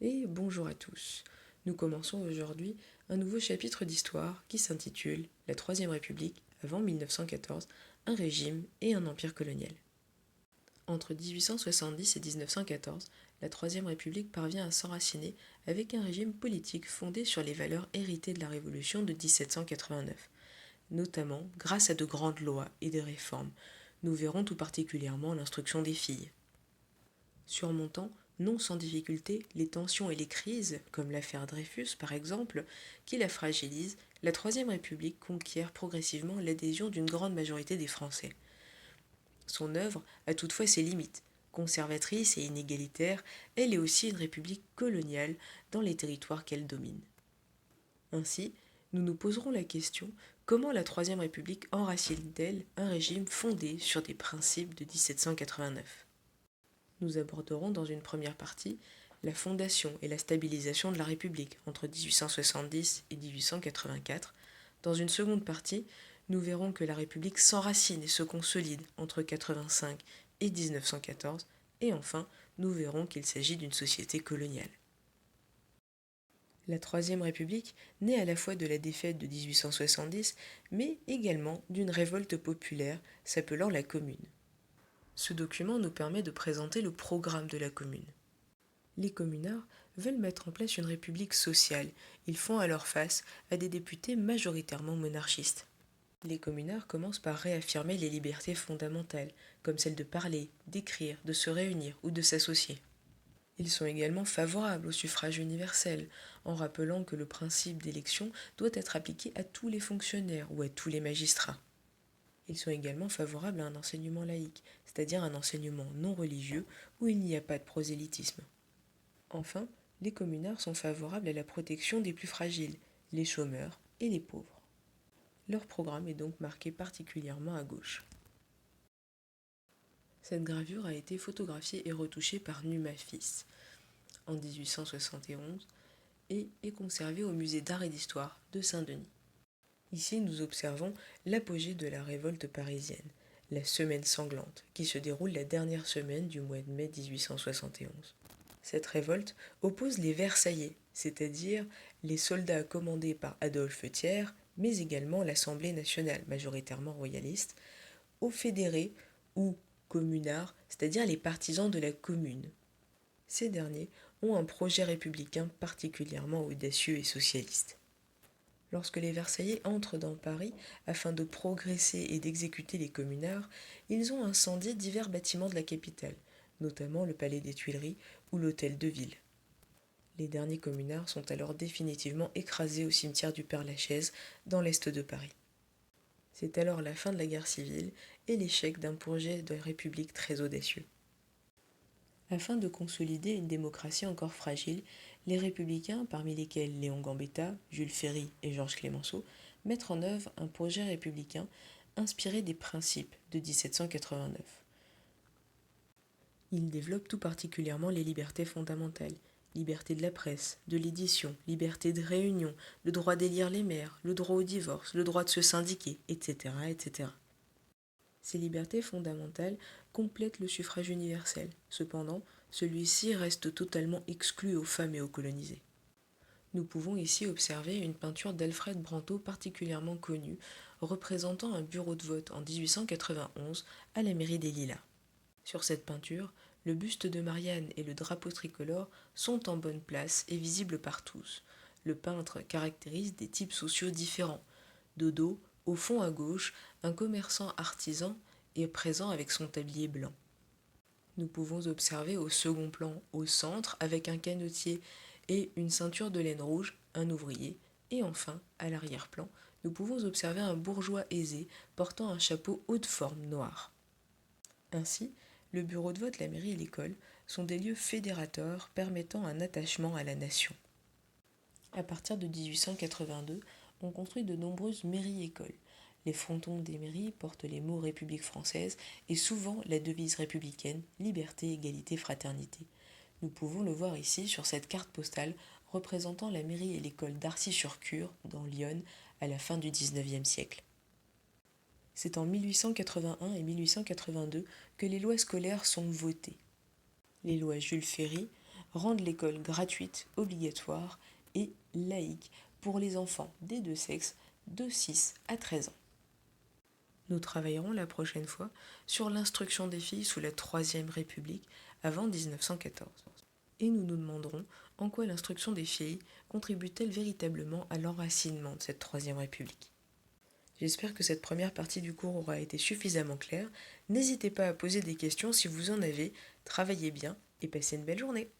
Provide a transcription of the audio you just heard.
Et bonjour à tous. Nous commençons aujourd'hui un nouveau chapitre d'histoire qui s'intitule La Troisième République avant 1914, un régime et un empire colonial. Entre 1870 et 1914, la Troisième République parvient à s'enraciner avec un régime politique fondé sur les valeurs héritées de la Révolution de 1789, notamment grâce à de grandes lois et des réformes. Nous verrons tout particulièrement l'instruction des filles. Surmontant, non sans difficulté, les tensions et les crises, comme l'affaire Dreyfus par exemple, qui la fragilisent, la Troisième République conquiert progressivement l'adhésion d'une grande majorité des Français. Son œuvre a toutefois ses limites. Conservatrice et inégalitaire, elle est aussi une république coloniale dans les territoires qu'elle domine. Ainsi, nous nous poserons la question comment la Troisième République enracine-t-elle un régime fondé sur des principes de 1789 ? Nous aborderons dans une première partie la fondation et la stabilisation de la République entre 1870 et 1884. Dans une seconde partie, nous verrons que la République s'enracine et se consolide entre 85 et 1914. Et enfin, nous verrons qu'il s'agit d'une société coloniale. La Troisième République naît à la fois de la défaite de 1870, mais également d'une révolte populaire s'appelant la Commune. Ce document nous permet de présenter le programme de la Commune. Les communards veulent mettre en place une république sociale. Ils font alors face à des députés majoritairement monarchistes. Les communards commencent par réaffirmer les libertés fondamentales, comme celle de parler, d'écrire, de se réunir ou de s'associer. Ils sont également favorables au suffrage universel, en rappelant que le principe d'élection doit être appliqué à tous les fonctionnaires ou à tous les magistrats. Ils sont également favorables à un enseignement laïque, c'est-à-dire un enseignement non religieux où il n'y a pas de prosélytisme. Enfin, les communards sont favorables à la protection des plus fragiles, les chômeurs et les pauvres. Leur programme est donc marqué particulièrement à gauche. Cette gravure a été photographiée et retouchée par Numa Fils en 1871 et est conservée au musée d'art et d'histoire de Saint-Denis. Ici, nous observons l'apogée de la révolte parisienne, la semaine sanglante, qui se déroule la dernière semaine du mois de mai 1871. Cette révolte oppose les Versaillais, c'est-à-dire les soldats commandés par Adolphe Thiers, mais également l'Assemblée nationale, majoritairement royaliste, aux fédérés ou communards, c'est-à-dire les partisans de la Commune. Ces derniers ont un projet républicain particulièrement audacieux et socialiste. Lorsque les Versaillais entrent dans Paris afin de progresser et d'exécuter les communards, ils ont incendié divers bâtiments de la capitale, notamment le palais des Tuileries ou l'hôtel de ville. Les derniers communards sont alors définitivement écrasés au cimetière du Père-Lachaise, dans l'est de Paris. C'est alors la fin de la guerre civile et l'échec d'un projet de république très audacieux. Afin de consolider une démocratie encore fragile, les républicains, parmi lesquels Léon Gambetta, Jules Ferry et Georges Clemenceau, mettent en œuvre un projet républicain inspiré des principes de 1789. Ils développent tout particulièrement les libertés fondamentales, liberté de la presse, de l'édition, liberté de réunion, le droit d'élire les maires, le droit au divorce, le droit de se syndiquer, etc., etc. Ces libertés fondamentales complètent le suffrage universel. Cependant, celui-ci reste totalement exclu aux femmes et aux colonisés. Nous pouvons ici observer une peinture d'Alfred Brantôt particulièrement connue, représentant un bureau de vote en 1891 à la mairie des Lilas. Sur cette peinture, le buste de Marianne et le drapeau tricolore sont en bonne place et visibles par tous. Le peintre caractérise des types sociaux différents. De dos, au fond à gauche, un commerçant artisan est présent avec son tablier blanc. Nous pouvons observer au second plan, au centre, avec un canotier et une ceinture de laine rouge, un ouvrier. Et enfin, à l'arrière-plan, nous pouvons observer un bourgeois aisé portant un chapeau haut de forme noir. Ainsi, le bureau de vote, la mairie et l'école sont des lieux fédérateurs permettant un attachement à la nation. À partir de 1882, on construit de nombreuses mairies-écoles. Les frontons des mairies portent les mots République française et souvent la devise républicaine Liberté, égalité, fraternité. Nous pouvons le voir ici sur cette carte postale représentant la mairie et l'école d'Arcy-sur-Cure, dans l'Yonne, à la fin du XIXe siècle. C'est en 1881 et 1882 que les lois scolaires sont votées. Les lois Jules Ferry rendre l'école gratuite, obligatoire et laïque pour les enfants des deux sexes de 6 à 13 ans. Nous travaillerons la prochaine fois sur l'instruction des filles sous la Troisième République avant 1914. Et nous nous demanderons en quoi l'instruction des filles contribue-t-elle véritablement à l'enracinement de cette Troisième République. J'espère que cette première partie du cours aura été suffisamment claire. N'hésitez pas à poser des questions si vous en avez. Travaillez bien et passez une belle journée.